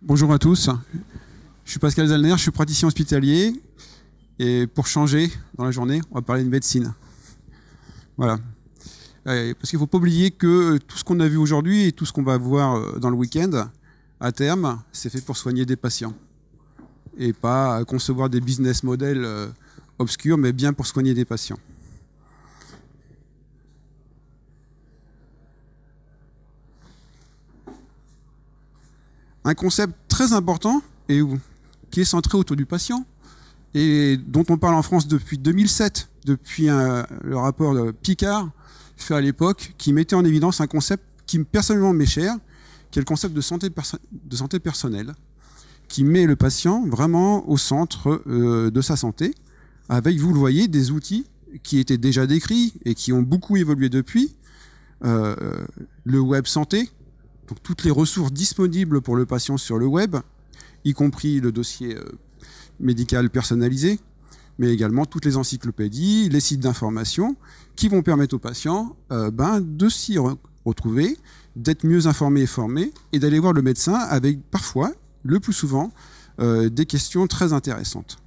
Bonjour à tous, je suis Pascal Zellner, je suis praticien hospitalier et pour changer dans la journée, on va parler de médecine. Voilà. Parce qu'il ne faut pas oublier que tout ce qu'on a vu aujourd'hui et tout ce qu'on va voir dans le week-end, à terme, c'est fait pour soigner des patients. Et pas concevoir des business models obscurs, mais bien pour soigner des patients. Un concept très important et qui est centré autour du patient et dont on parle en France depuis 2007, depuis le rapport de Picard fait à l'époque, qui mettait en évidence un concept qui personnellement m'est cher, qui est le concept de santé personnelle, qui met le patient vraiment au centre de sa santé, avec, vous le voyez, des outils qui étaient déjà décrits et qui ont beaucoup évolué depuis. Le web santé, donc toutes les ressources disponibles pour le patient sur le web, y compris le dossier médical personnalisé, mais également toutes les encyclopédies, les sites d'information qui vont permettre aux patients de s'y retrouver, d'être mieux informés et formés et d'aller voir le médecin avec parfois, le plus souvent, des questions très intéressantes.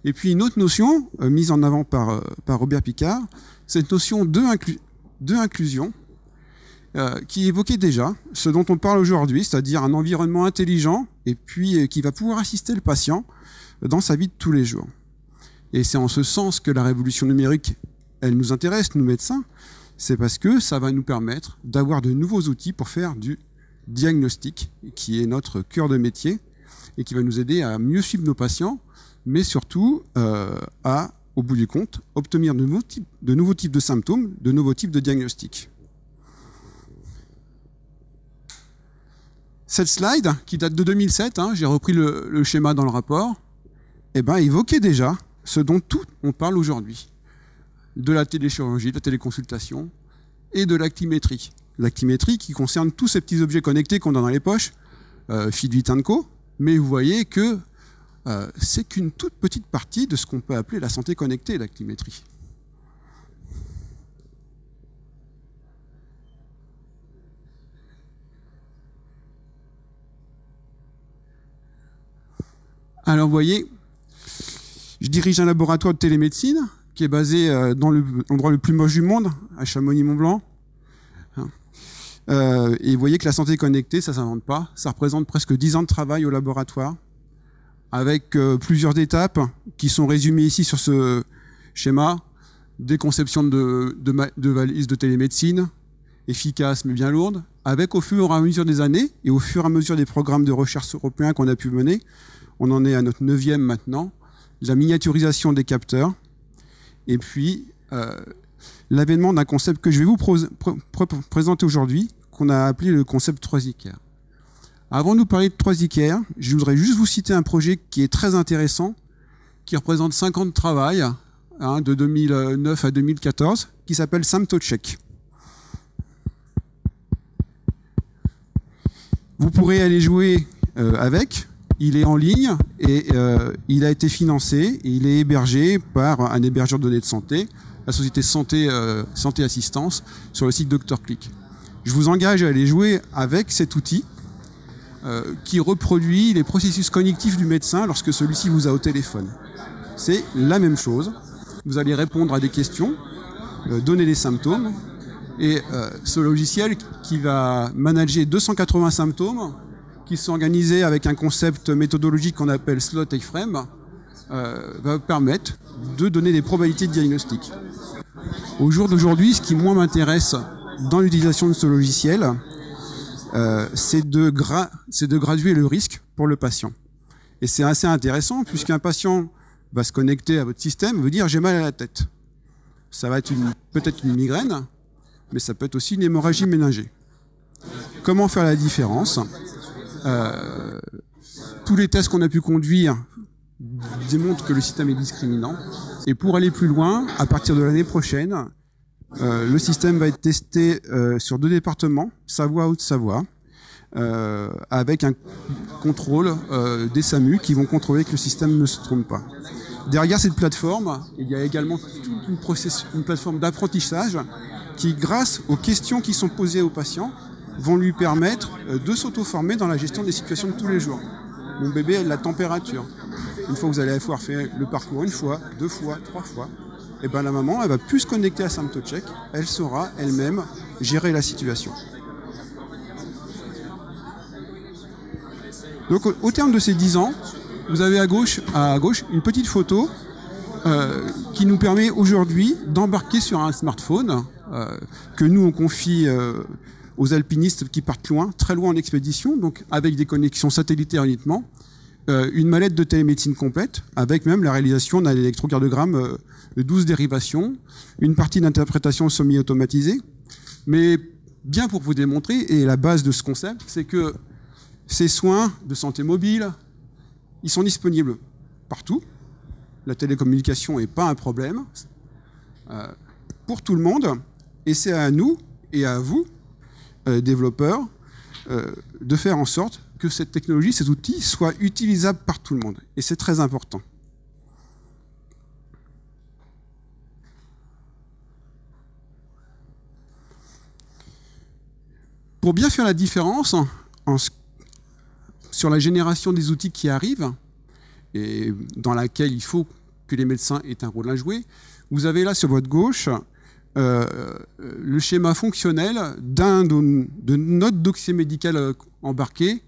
Et puis une autre notion mise en avant par Robert Picard, cette notion d'inclusion, qui évoquait déjà ce dont on parle aujourd'hui, c'est-à-dire un environnement intelligent et puis qui va pouvoir assister le patient dans sa vie de tous les jours. Et c'est en ce sens que la révolution numérique, elle nous intéresse, nous médecins, c'est parce que ça va nous permettre d'avoir de nouveaux outils pour faire du diagnostic, qui est notre cœur de métier, et qui va nous aider à mieux suivre nos patients, mais surtout à, au bout du compte, obtenir de nouveaux types de symptômes, de nouveaux types de diagnostics. Cette slide, qui date de 2007, j'ai repris le schéma dans le rapport, évoquait déjà ce dont tout on parle aujourd'hui. De la téléchirurgie, de la téléconsultation et de l'actimétrie. L'actimétrie qui concerne tous ces petits objets connectés qu'on a dans les poches, Fitbit & Co. Mais vous voyez que c'est qu'une toute petite partie de ce qu'on peut appeler la santé connectée, l'actimétrie. Alors vous voyez, je dirige un laboratoire de télémédecine qui est basé dans l'endroit le plus moche du monde, à Chamonix-Mont-Blanc. Et vous voyez que la santé connectée, ça ne s'invente pas. Ça représente presque 10 ans de travail au laboratoire, avec plusieurs étapes qui sont résumées ici sur ce schéma. Des conceptions de valises de télémédecine, efficaces mais bien lourdes, avec au fur et à mesure des années, et au fur et à mesure des programmes de recherche européens qu'on a pu mener, on en est à notre 9e maintenant, la miniaturisation des capteurs, et puis l'avènement d'un concept que je vais vous présenter aujourd'hui, qu'on a appelé le concept 3ICARE. Avant de nous parler de 3ICARE, je voudrais juste vous citer un projet qui est très intéressant, qui représente 5 ans de travail, de 2009 à 2014, qui s'appelle SymptoCheck. Vous pourrez aller jouer avec. Il est en ligne et il a été financé et il est hébergé par un hébergeur de données de santé, la société Santé Assistance, sur le site DoctorClick. Je vous engage à aller jouer avec cet outil qui reproduit les processus cognitifs du médecin lorsque celui-ci vous a au téléphone. C'est la même chose. Vous allez répondre à des questions, donner des symptômes, et ce logiciel qui va manager 280 symptômes, qui sont organisés avec un concept méthodologique qu'on appelle slot et frame, va permettre de donner des probabilités de diagnostic. Au jour d'aujourd'hui, ce qui moi m'intéresse dans l'utilisation de ce logiciel, c'est de graduer le risque pour le patient. Et c'est assez intéressant, puisqu'un patient va se connecter à votre système, veut dire « j'ai mal à la tête ». Ça va être peut-être une migraine, mais ça peut être aussi une hémorragie méningée. Comment faire la différence ? Tous les tests qu'on a pu conduire démontrent que le système est discriminant. Et pour aller plus loin, à partir de l'année prochaine, le système va être testé sur 2 départements, Savoie et Haute-Savoie, avec un contrôle des SAMU qui vont contrôler que le système ne se trompe pas. Derrière cette plateforme, il y a également toute une plateforme d'apprentissage qui, grâce aux questions qui sont posées aux patients, vont lui permettre de s'auto-former dans la gestion des situations de tous les jours. Mon bébé a de la température. Une fois que vous allez avoir fait le parcours une fois, 2 fois, 3 fois, et ben la maman, elle va plus se connecter à SymptoCheck, elle saura elle-même gérer la situation. Donc au terme de ces 10 ans, vous avez à gauche une petite photo qui nous permet aujourd'hui d'embarquer sur un smartphone que nous on confie aux alpinistes qui partent loin, très loin en expédition, donc avec des connexions satellitaires uniquement, une mallette de télémédecine complète, avec même la réalisation d'un électrocardiogramme de 12 dérivations, une partie d'interprétation semi-automatisée, mais bien pour vous démontrer, et la base de ce concept, c'est que ces soins de santé mobile, ils sont disponibles partout. La télécommunication n'est pas un problème pour tout le monde. Et c'est à nous et à vous, développeurs, de faire en sorte que cette technologie, ces outils, soient utilisables par tout le monde. Et c'est très important. Pour bien faire la différence sur la génération des outils qui arrivent, et dans laquelle il faut que les médecins aient un rôle à jouer, vous avez là sur votre gauche le schéma fonctionnel de notre dossier médical embarqué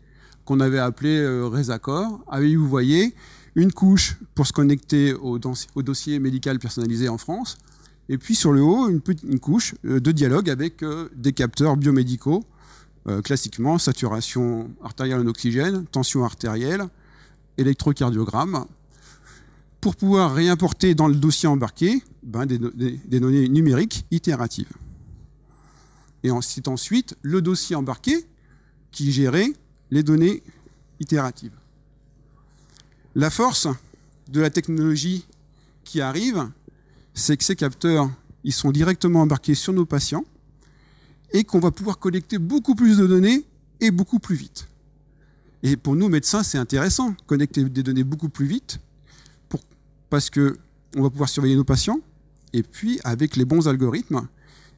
qu'on avait appelé Resacor. Avec, vous voyez, une couche pour se connecter au dossier médical personnalisé en France, et puis sur le haut, une couche de dialogue avec des capteurs biomédicaux, classiquement saturation artérielle en oxygène, tension artérielle, électrocardiogramme, pour pouvoir réimporter dans le dossier embarqué des données numériques itératives. Et c'est ensuite le dossier embarqué qui gérait les données itératives. La force de la technologie qui arrive, c'est que ces capteurs, ils sont directement embarqués sur nos patients et qu'on va pouvoir collecter beaucoup plus de données et beaucoup plus vite. Et pour nous, médecins, c'est intéressant, collecter des données beaucoup plus vite, parce qu'on va pouvoir surveiller nos patients, et puis avec les bons algorithmes,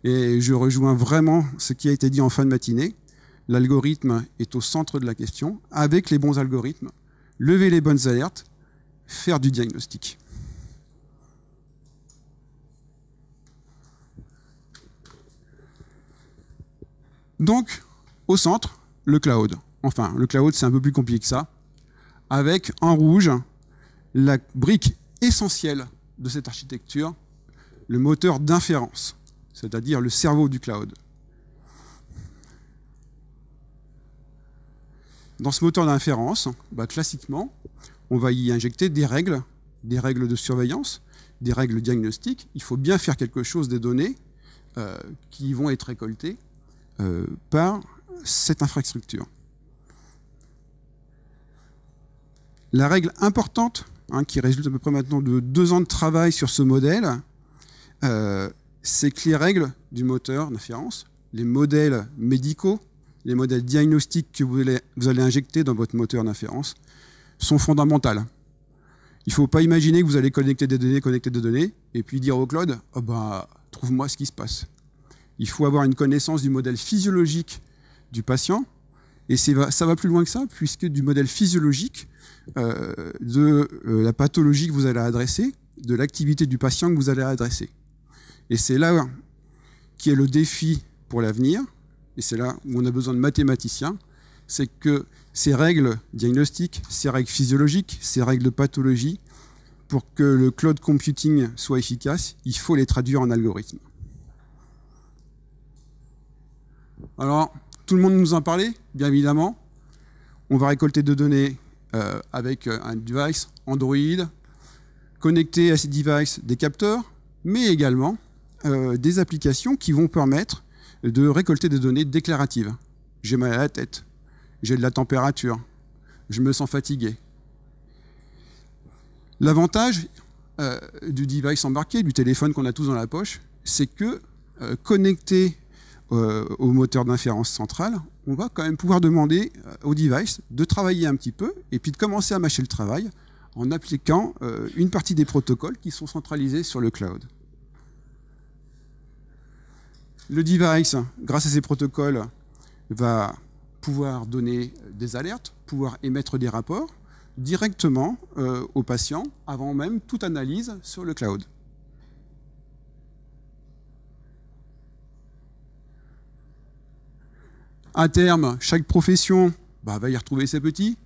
et je rejoins vraiment ce qui a été dit en fin de matinée, l'algorithme est au centre de la question, avec les bons algorithmes, lever les bonnes alertes, faire du diagnostic. Donc, au centre, le cloud. Enfin, le cloud, c'est un peu plus compliqué que ça, avec en rouge la brique essentielle de cette architecture, le moteur d'inférence, c'est-à-dire le cerveau du cloud. Dans ce moteur d'inférence, classiquement, on va y injecter des règles de surveillance, des règles diagnostiques. Il faut bien faire quelque chose des données qui vont être récoltées par cette infrastructure. La règle importante, qui résulte à peu près maintenant de 2 ans de travail sur ce modèle, c'est que les règles du moteur d'inférence, les modèles médicaux, les modèles diagnostiques que vous allez injecter dans votre moteur d'inférence sont fondamentales. Il ne faut pas imaginer que vous allez connecter des données, et puis dire au cloud, trouve-moi ce qui se passe. Il faut avoir une connaissance du modèle physiologique du patient, et ça va plus loin que ça, puisque du modèle physiologique de la pathologie que vous allez adresser, de l'activité du patient que vous allez adresser. Et c'est là qui est le défi pour l'avenir, et c'est là où on a besoin de mathématiciens, c'est que ces règles diagnostiques, ces règles physiologiques, ces règles de pathologie, pour que le cloud computing soit efficace, il faut les traduire en algorithmes. Alors, tout le monde nous en parlait, bien évidemment. On va récolter des données avec un device Android, connecter à ces devices des capteurs, mais également des applications qui vont permettre de récolter des données déclaratives. J'ai mal à la tête, j'ai de la température, je me sens fatigué. L'avantage du device embarqué, du téléphone qu'on a tous dans la poche, c'est que connecté au moteur d'inférence central, on va quand même pouvoir demander au device de travailler un petit peu et puis de commencer à mâcher le travail en appliquant une partie des protocoles qui sont centralisés sur le cloud. Le device, grâce à ces protocoles, va pouvoir donner des alertes, pouvoir émettre des rapports directement aux patients avant même toute analyse sur le cloud. À terme, chaque profession va y retrouver ses petits,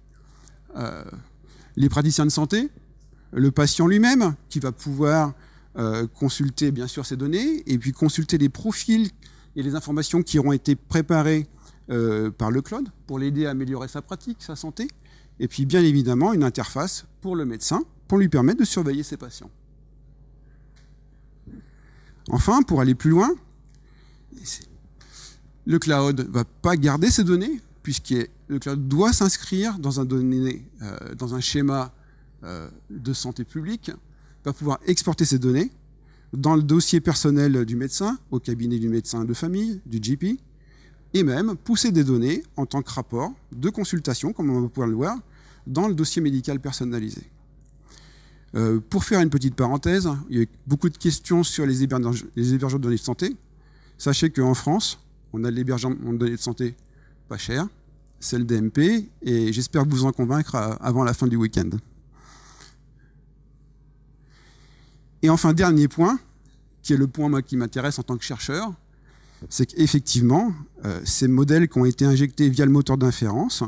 les praticiens de santé, le patient lui-même qui va pouvoir consulter bien sûr ces données et puis consulter les profils et les informations qui auront été préparées par le cloud pour l'aider à améliorer sa pratique, sa santé, et puis bien évidemment une interface pour le médecin pour lui permettre de surveiller ses patients. Enfin, pour aller plus loin, le cloud ne va pas garder ces données, puisque le cloud doit s'inscrire dans un schéma de santé publique, va pouvoir exporter ces données dans le dossier personnel du médecin, au cabinet du médecin de famille, du GP, et même pousser des données en tant que rapport de consultation, comme on va pouvoir le voir, dans le dossier médical personnalisé. Pour faire une petite parenthèse, il y a beaucoup de questions sur les hébergeurs de données de santé. Sachez qu'en France, on a l'hébergement de données de santé pas cher, c'est le DMP, et j'espère vous en convaincre avant la fin du week-end. Et enfin, dernier point, qui est le point moi, qui m'intéresse en tant que chercheur, c'est qu'effectivement, ces modèles qui ont été injectés via le moteur d'inférence,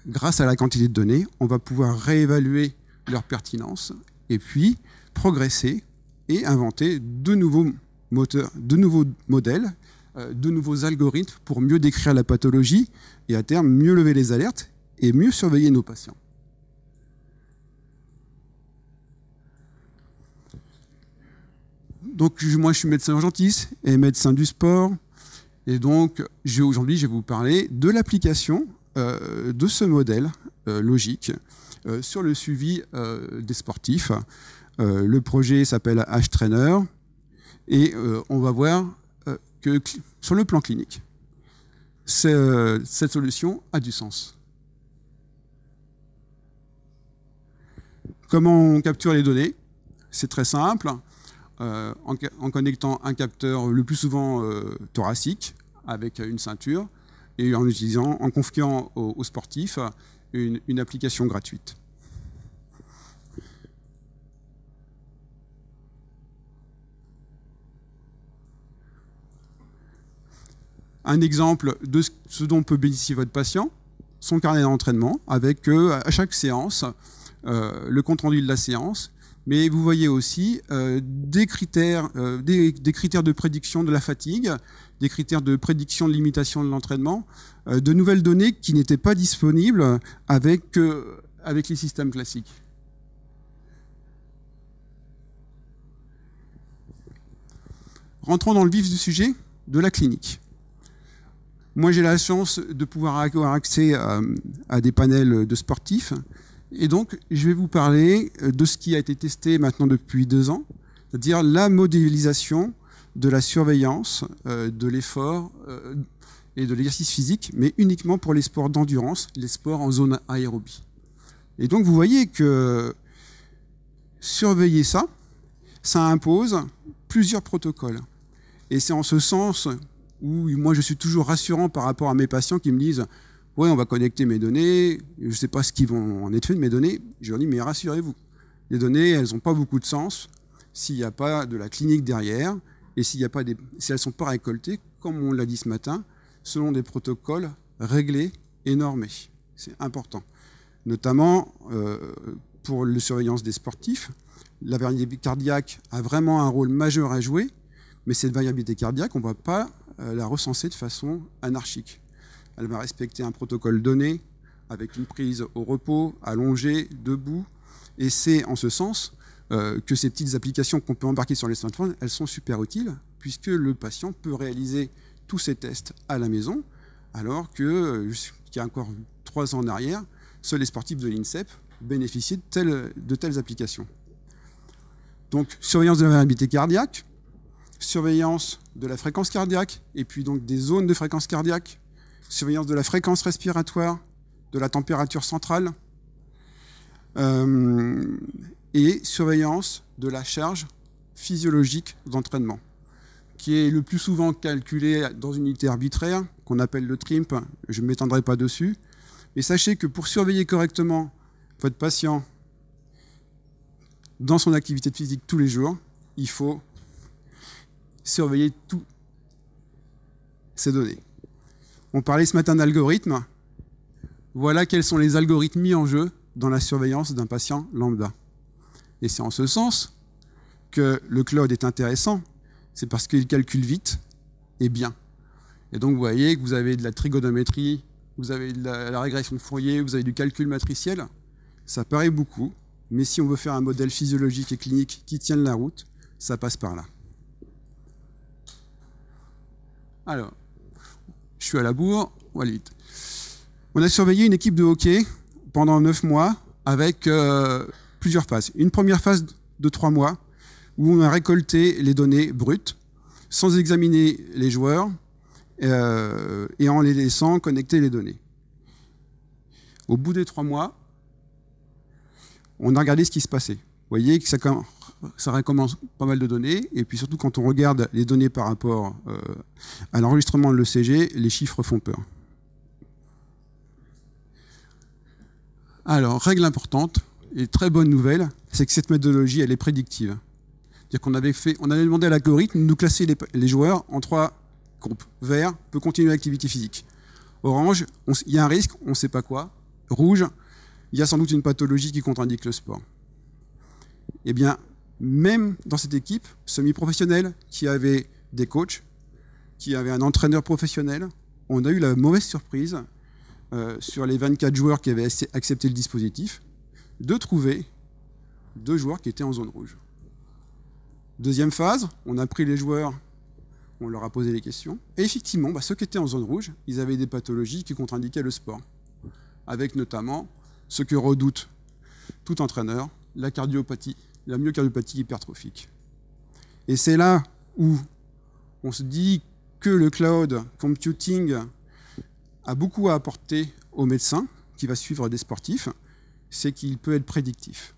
grâce à la quantité de données, on va pouvoir réévaluer leur pertinence et puis progresser et inventer de nouveaux moteurs, de nouveaux modèles, de nouveaux algorithmes pour mieux décrire la pathologie et à terme mieux lever les alertes et mieux surveiller nos patients. Donc moi je suis médecin urgentiste et médecin du sport et donc aujourd'hui je vais vous parler de l'application de ce modèle logique sur le suivi des sportifs. Le projet s'appelle H-Trainer et on va voir que sur le plan clinique, cette solution a du sens. Comment on capture les données? C'est très simple. En connectant un capteur le plus souvent thoracique avec une ceinture et en confiant aux sportifs une application gratuite. Un exemple de ce dont peut bénéficier votre patient, son carnet d'entraînement avec à chaque séance le compte-rendu de la séance. Mais vous voyez aussi des critères de prédiction de la fatigue, des critères de prédiction de limitation de l'entraînement, de nouvelles données qui n'étaient pas disponibles avec les systèmes classiques. Rentrons dans le vif du sujet de la clinique. Moi, j'ai la chance de pouvoir avoir accès à des panels de sportifs. Et donc, je vais vous parler de ce qui a été testé maintenant depuis 2 ans, c'est-à-dire la modélisation de la surveillance de l'effort et de l'exercice physique, mais uniquement pour les sports d'endurance, les sports en zone aérobie. Et donc, vous voyez que surveiller ça, ça impose plusieurs protocoles. Et c'est en ce sens où moi, je suis toujours rassurant par rapport à mes patients qui me disent « Ouais, on va connecter mes données, je ne sais pas ce qu'ils vont en être fait de mes données. » Je leur dis « Mais rassurez-vous, les données, elles n'ont pas beaucoup de sens s'il n'y a pas de la clinique derrière et si elles ne sont pas récoltées, comme on l'a dit ce matin, selon des protocoles réglés et normés. » C'est important. Notamment pour la surveillance des sportifs, la variabilité cardiaque a vraiment un rôle majeur à jouer, mais cette variabilité cardiaque, on ne va pas la recenser de façon anarchique. Elle va respecter un protocole donné, avec une prise au repos, allongée, debout. Et c'est en ce sens que ces petites applications qu'on peut embarquer sur les smartphones, elles sont super utiles, puisque le patient peut réaliser tous ces tests à la maison, alors que, qu'il y a encore 3 ans en arrière, seuls les sportifs de l'INSEP bénéficiaient de telles applications. Donc, surveillance de la variabilité cardiaque, surveillance de la fréquence cardiaque, et puis donc des zones de fréquence cardiaque, surveillance de la fréquence respiratoire, de la température centrale, et surveillance de la charge physiologique d'entraînement, qui est le plus souvent calculée dans une unité arbitraire, qu'on appelle le TRIMP, je ne m'étendrai pas dessus. Mais sachez que pour surveiller correctement votre patient dans son activité physique tous les jours, il faut surveiller toutes ces données. On parlait ce matin d'algorithmes. Voilà quels sont les algorithmes mis en jeu dans la surveillance d'un patient lambda. Et c'est en ce sens que le cloud est intéressant, c'est parce qu'il calcule vite et bien. Et donc vous voyez que vous avez de la trigonométrie, vous avez de la régression de Fourier, vous avez du calcul matriciel. Ça paraît beaucoup, mais si on veut faire un modèle physiologique et clinique qui tienne la route, ça passe par là. Alors, je suis à la bourre, on va aller vite. On a surveillé une équipe de hockey pendant 9 mois avec plusieurs phases. Une première phase de 3 mois où on a récolté les données brutes sans examiner les joueurs et en les laissant connecter les données. Au bout des 3 mois, on a regardé ce qui se passait. Vous voyez que ça recommence pas mal de données, et puis surtout quand on regarde les données par rapport à l'enregistrement de l'ECG, les chiffres font peur. Alors, règle importante et très bonne nouvelle, c'est que cette méthodologie, elle est prédictive. C'est-à-dire qu'on avait demandé à l'algorithme de nous classer les joueurs en 3 groupes. Vert peut continuer l'activité physique. Orange, il y a un risque, on ne sait pas quoi. Rouge, il y a sans doute une pathologie qui contre-indique le sport. Eh bien, même dans cette équipe semi-professionnelle, qui avait des coachs, qui avait un entraîneur professionnel, on a eu la mauvaise surprise, sur les 24 joueurs qui avaient accepté le dispositif, de trouver 2 joueurs qui étaient en zone rouge. Deuxième phase, on a pris les joueurs, on leur a posé les questions, et effectivement, ceux qui étaient en zone rouge, ils avaient des pathologies qui contre-indiquaient le sport, avec notamment ce que redoute tout entraîneur, la myocardiopathie hypertrophique. Et c'est là où on se dit que le cloud computing a beaucoup à apporter au médecin qui va suivre des sportifs, c'est qu'il peut être prédictif.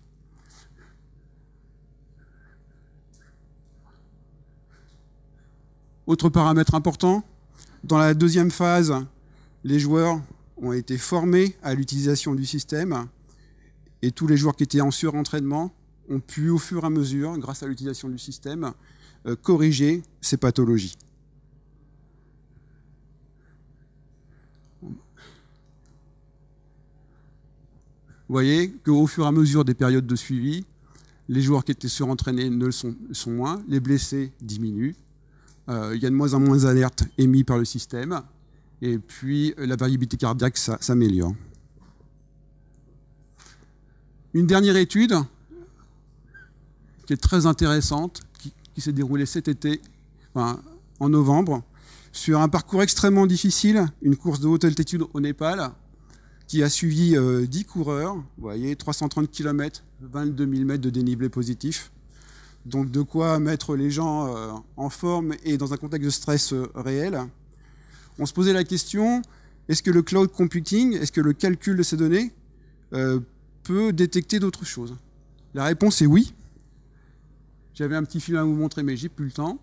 Autre paramètre important, dans la deuxième phase, les joueurs ont été formés à l'utilisation du système et tous les joueurs qui étaient en surentraînement ont pu, au fur et à mesure, grâce à l'utilisation du système, corriger ces pathologies. Vous voyez qu'au fur et à mesure des périodes de suivi, les joueurs qui étaient surentraînés ne le sont moins, les blessés diminuent, il y a de moins en moins d'alertes émises par le système, et puis la variabilité cardiaque s'améliore. Une dernière étude qui est très intéressante, qui s'est déroulée cet été, en novembre, sur un parcours extrêmement difficile, une course de haute altitude au Népal, qui a suivi 10 coureurs, vous voyez, 330 km, 22 000 mètres de dénivelé positif. Donc de quoi mettre les gens en forme et dans un contexte de stress réel. On se posait la question, est-ce que le cloud computing, est-ce que le calcul de ces données peut détecter d'autres choses? La réponse est oui. J'avais un petit film à vous montrer, mais j'ai plus le temps.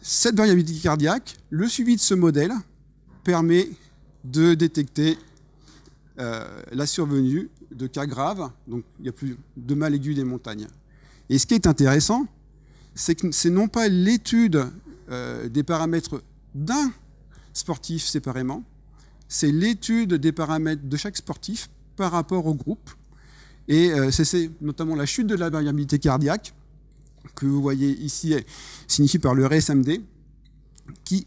Cette variabilité cardiaque, le suivi de ce modèle permet de détecter la survenue de cas graves, donc il n'y a plus de mal aigu des montagnes. Et ce qui est intéressant, c'est que c'est non pas l'étude des paramètres d'un sportif séparément, c'est l'étude des paramètres de chaque sportif par rapport au groupe. Et c'est notamment la chute de la variabilité cardiaque, que vous voyez ici, signifiée par le RSMD, qui,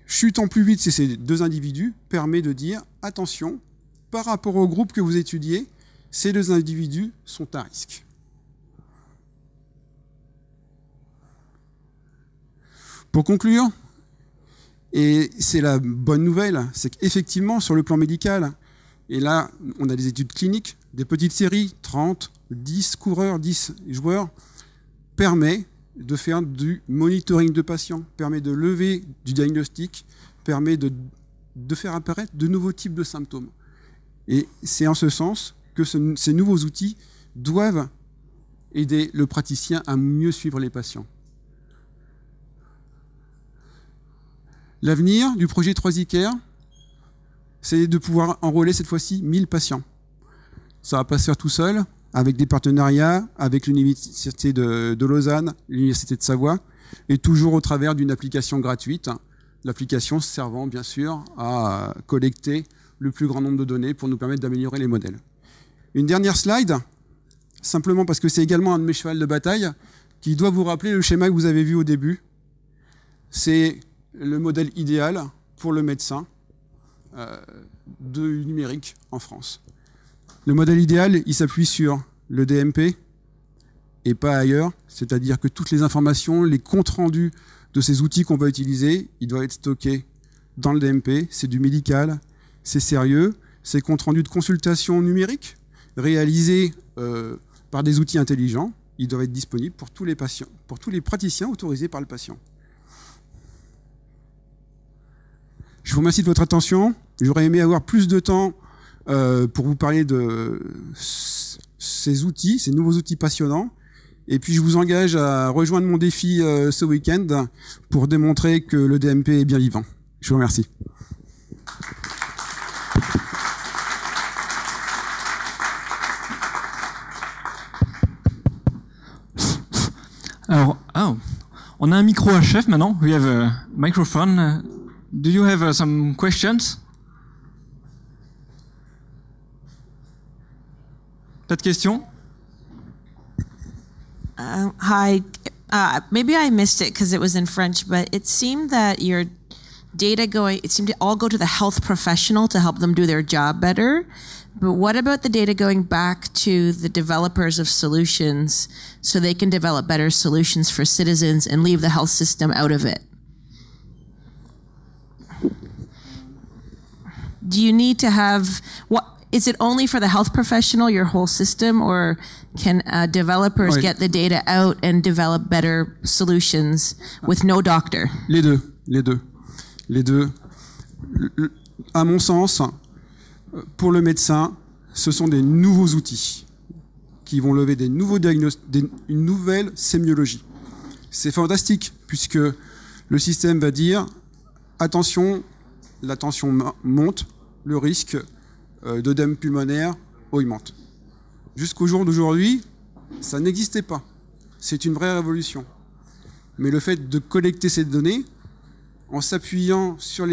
chutant plus vite chez ces 2 individus, permet de dire, attention, par rapport au groupe que vous étudiez, ces 2 individus sont à risque. Pour conclure, et c'est la bonne nouvelle, c'est qu'effectivement, sur le plan médical, et là, on a des études cliniques, des petites séries, 30, 10 coureurs, 10 joueurs, permet de faire du monitoring de patients, permet de lever du diagnostic, permet de faire apparaître de nouveaux types de symptômes. Et c'est en ce sens que ces nouveaux outils doivent aider le praticien à mieux suivre les patients. L'avenir du projet 3iCare, c'est de pouvoir enrôler cette fois-ci 1000 patients. Ça va pas se faire tout seul, avec des partenariats avec l'Université de Lausanne, l'Université de Savoie, et toujours au travers d'une application gratuite, l'application servant bien sûr à collecter le plus grand nombre de données pour nous permettre d'améliorer les modèles. Une dernière slide, simplement parce que c'est également un de mes chevals de bataille, qui doit vous rappeler le schéma que vous avez vu au début. C'est le modèle idéal pour le médecin du numérique en France. Le modèle idéal, il s'appuie sur le DMP et pas ailleurs, c'est-à-dire que toutes les informations, les comptes rendus de ces outils qu'on va utiliser, ils doivent être stockés dans le DMP, c'est du médical, c'est sérieux, c'est comptes rendus de consultation numérique réalisés par des outils intelligents, ils doivent être disponibles pour tous les patients, pour tous les praticiens autorisés par le patient. Je vous remercie de votre attention. J'aurais aimé avoir plus de temps pour vous parler de ces outils, ces nouveaux outils passionnants. Et puis je vous engage à rejoindre mon défi ce week-end pour démontrer que le DMP est bien vivant. Je vous remercie. Alors, on a un micro à chef maintenant. We have a microphone. Do you have some questions? Pas de questions? Hi. Maybe I missed it because it was in French, but it seemed that your data it seemed to all go to the health professional to help them do their job better. But what about the data going back to the developers of solutions so they can develop better solutions for citizens and leave the health system out of it? Do you need to have, is it only for the health professional, your whole system, or can developers get the data out and develop better solutions with no doctor? Les deux. À mon sens, pour le médecin, ce sont des nouveaux outils qui vont lever des nouveaux diagnostics, une nouvelle sémiologie. C'est fantastique puisque le système va dire attention, la tension monte, le risque d'œdème pulmonaire augmente. Jusqu'au jour d'aujourd'hui, ça n'existait pas. C'est une vraie révolution. Mais le fait de collecter ces données, en s'appuyant sur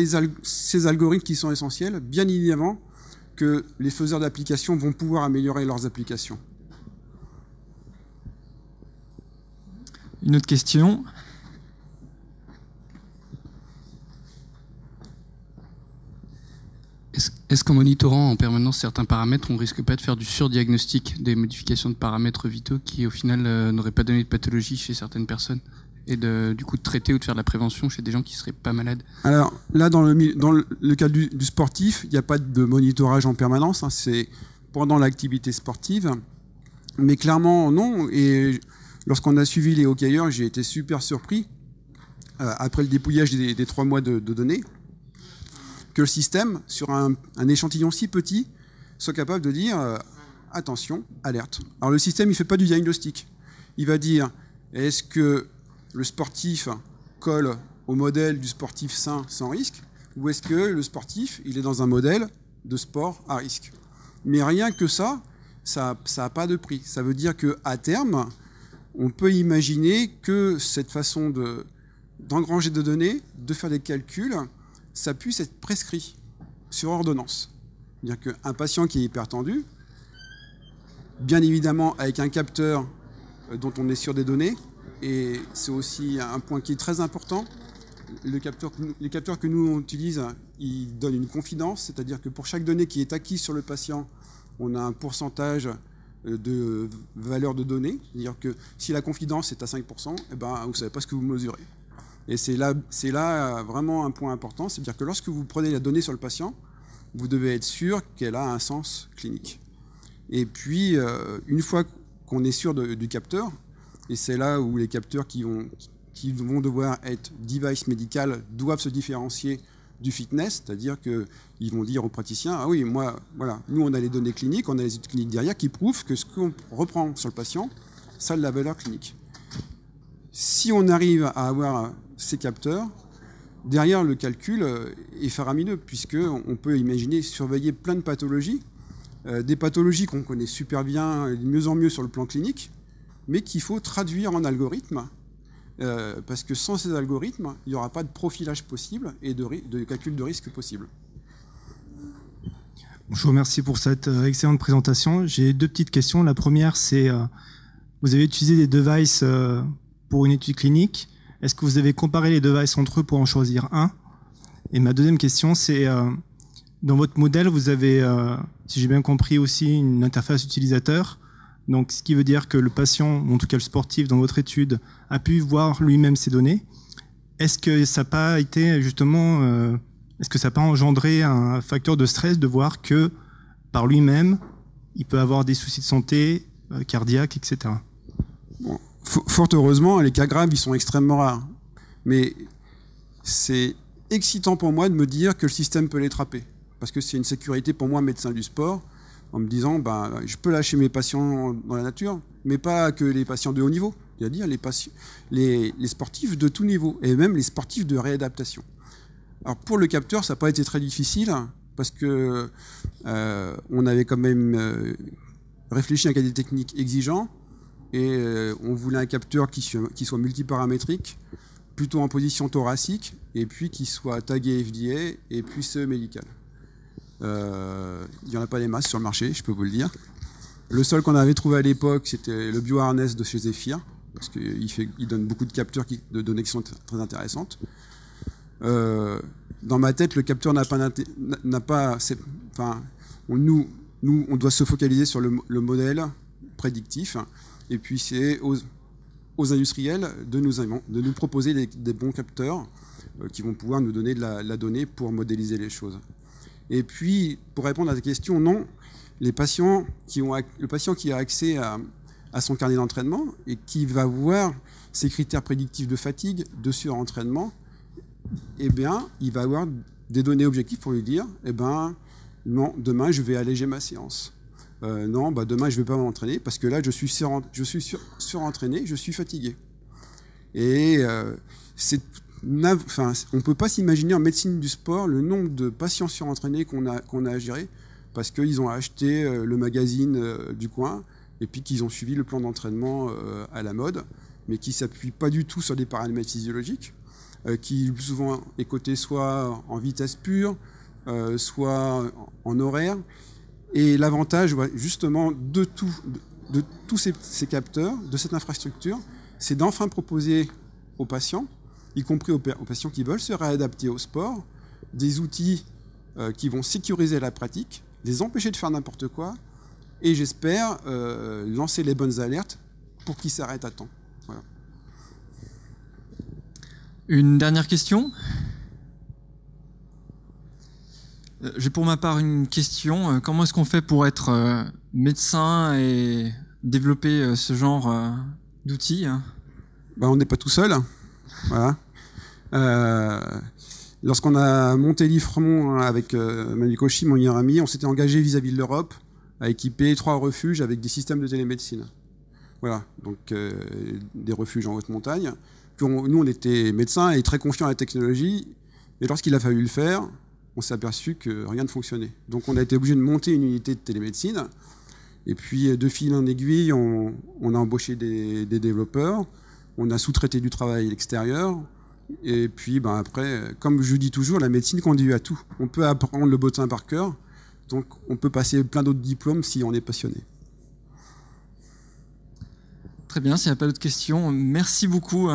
ces algorithmes qui sont essentiels, bien évidemment que les faiseurs d'applications vont pouvoir améliorer leurs applications. Une autre question? Est-ce qu'en monitorant en permanence certains paramètres, on risque pas de faire du surdiagnostic, des modifications de paramètres vitaux qui, au final, n'auraient pas donné de pathologie chez certaines personnes et du coup de traiter ou de faire de la prévention chez des gens qui seraient pas malades? Alors là, dans le cas du sportif, il n'y a pas de monitorage en permanence, hein, c'est pendant l'activité sportive, mais clairement non. Et lorsqu'on a suivi les hockeyeurs, j'ai été super surpris, après le dépouillage des 3 mois de données, que le système, sur un échantillon si petit, soit capable de dire attention, alerte. Alors le système, il ne fait pas du diagnostic. Il va dire est-ce que le sportif colle au modèle du sportif sain sans risque, ou est-ce que le sportif, il est dans un modèle de sport à risque. Mais rien que ça n'a pas de prix. Ça veut dire qu'à terme, on peut imaginer que cette façon d'engranger de données, de faire des calculs, ça puisse être prescrit sur ordonnance. C'est-à-dire qu'un patient qui est hypertendu, bien évidemment avec un capteur dont on est sûr des données, et c'est aussi un point qui est très important, les capteurs que nous on utilise, ils donnent une confidence, c'est-à-dire que pour chaque donnée qui est acquise sur le patient, on a un pourcentage de valeur de données, c'est-à-dire que si la confidence est à 5%, eh ben, vous ne savez pas ce que vous mesurez. Et c'est là vraiment un point important, c'est-à-dire que lorsque vous prenez la donnée sur le patient, vous devez être sûr qu'elle a un sens clinique. Et puis, une fois qu'on est sûr du capteur, et c'est là où les capteurs qui vont devoir être device médical doivent se différencier du fitness, c'est-à-dire qu'ils vont dire aux praticiens, ah oui, moi, voilà, nous on a les données cliniques, on a les études cliniques derrière qui prouvent que ce qu'on reprend sur le patient, ça a de la valeur clinique. Si on arrive à avoir ces capteurs, derrière le calcul est faramineux, puisqu'on peut imaginer surveiller plein de pathologies, des pathologies qu'on connaît super bien, de mieux en mieux sur le plan clinique, mais qu'il faut traduire en algorithme, parce que sans ces algorithmes, il n'y aura pas de profilage possible et de calcul de risque possible. Je vous remercie pour cette excellente présentation. J'ai 2 petites questions. La première, c'est, vous avez utilisé des devices pour une étude clinique. Est-ce que vous avez comparé les devices entre eux pour en choisir un? Et ma deuxième question, c'est, dans votre modèle, vous avez, si j'ai bien compris, aussi une interface utilisateur. Donc, ce qui veut dire que le patient, ou en tout cas le sportif dans votre étude, a pu voir lui-même ses données. Est-ce que ça n'a pas été justement... Est-ce que ça n'a pas engendré un facteur de stress de voir que, par lui-même, il peut avoir des soucis de santé cardiaques, etc. Bon, fort heureusement, les cas graves, ils sont extrêmement rares. Mais c'est excitant pour moi de me dire que le système peut les trapper. Parce que c'est une sécurité pour moi, médecin du sport, en me disant, je peux lâcher mes patients dans la nature, mais pas que les patients de haut niveau. C'est-à-dire les sportifs de tout niveau, et même les sportifs de réadaptation. Alors pour le capteur, ça n'a pas été très difficile parce que on avait quand même réfléchi à un cahier technique exigeant et on voulait un capteur qui soit multiparamétrique, plutôt en position thoracique et puis qui soit tagué FDA et puis CE médical. Il n'y en a pas des masses sur le marché, je peux vous le dire. Le seul qu'on avait trouvé à l'époque, c'était le BioHarness de chez Zephyr parce qu'il donne beaucoup de capteurs de données qui sont très intéressantes. Dans ma tête, le capteur n'a pas nous, on doit se focaliser sur le modèle prédictif, et puis c'est aux industriels de nous proposer des bons capteurs qui vont pouvoir nous donner de la donnée pour modéliser les choses. Et puis, pour répondre à ta question, non, le patient qui a accès à son carnet d'entraînement et qui va voir ses critères prédictifs de fatigue, de surentraînement, eh bien, il va avoir des données objectives pour lui dire, non, demain, je vais alléger ma séance. Non, demain, je ne vais pas m'entraîner parce que là, je suis surentraîné, je suis fatigué. Et on ne peut pas s'imaginer en médecine du sport le nombre de patients surentraînés qu'on a à gérer parce qu'ils ont acheté le magazine du coin et puis qu'ils ont suivi le plan d'entraînement à la mode, mais qui ne s'appuient pas du tout sur des paramètres physiologiques, qui souvent est coté soit en vitesse pure, soit en horaire. Et l'avantage, justement, de tous ces capteurs, de cette infrastructure, c'est d'enfin proposer aux patients, y compris aux patients qui veulent se réadapter au sport, des outils qui vont sécuriser la pratique, les empêcher de faire n'importe quoi, et j'espère lancer les bonnes alertes pour qu'ils s'arrêtent à temps. Voilà. Une dernière question. J'ai pour ma part une question. Comment est-ce qu'on fait pour être médecin et développer ce genre d'outils? On n'est pas tout seul. Voilà. Lorsqu'on a monté l'IFREMONT avec Manu Koshi, mon meilleur ami, on s'était engagé vis-à-vis de l'Europe à équiper 3 refuges avec des systèmes de télémédecine. Voilà, donc des refuges en haute montagne. Puis nous, on était médecins et très confiants à la technologie. Et lorsqu'il a fallu le faire, on s'est aperçu que rien ne fonctionnait. Donc on a été obligé de monter une unité de télémédecine. Et puis de fil en aiguille, on a embauché des développeurs. On a sous-traité du travail à l'extérieur. Et puis après, comme je dis toujours, la médecine conduit à tout. On peut apprendre le bottin par cœur. Donc on peut passer plein d'autres diplômes si on est passionné. Très bien, s'il n'y a pas d'autres questions, merci beaucoup.